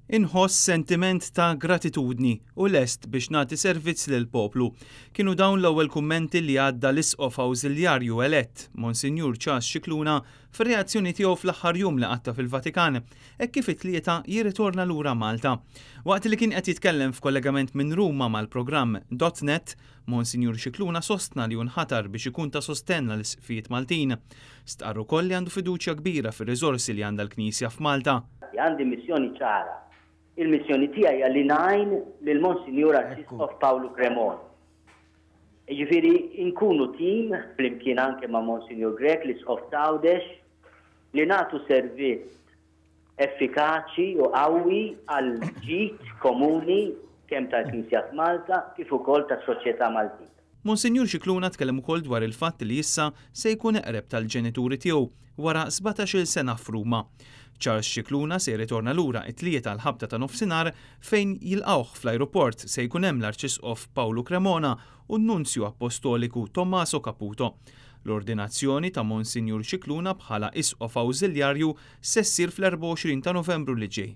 Inħoss sentiment ta' gratitudni u lest biex nagħti servizz lil poplu. Kienu dawn l-ewwel kummenti li għadda l-Isqof Awżiljarju elett Monsinjur Charles Scicluna fir-reazzjoni tiegħu fl-aħħar jum li qatta fil-Vatikan hekk kif it-tlieta jirritorna lura Malta. Waqt li kien qed jitkellem f'kollegament minn Ruma mal-programm .net, Monsinjur Scicluna sostna li nħatar biex ikun ta' sostenna l-isqfijiet Maltin. Stqarru koll li għandu fiduċja kbira fir-riżorsi li għandha l-Knisja f'Malta. Għandi missjoni ċara. Il-missjoni tiegħi għalli ngħin lil Monsinjur Arċisqof Pawlu Cremona. Jiġifieri nkunu tim flimkien anke ma' Monsinjur Grek l-Isqof Tgħawdex li nagħtu servizz effikaċi u qawwi għal ġid komuni kemm tal-Knisja f'Malta kif ukoll tas-soċjetà Maltija. Monsinjur Scicluna tkellem ukoll dwar il-fatt li issa se jkun eqreb tal-ġenituri tiegħu wara 17-il sena f'Ruma. Charles Scicluna se jirritorna lura it-tlieta l-ħabta ta' nofsinhar fejn jilqawh fl-ajruport se jkun hemm l-Arċisqof Pawlu Cremona u n-Nunzju Apostoliku Tommaso Caputo. L-ordinazzjoni ta' Monsinjur Scicluna bħala Isqof Awżiljarju se ssir fl-24 ta' Novembru li ġej.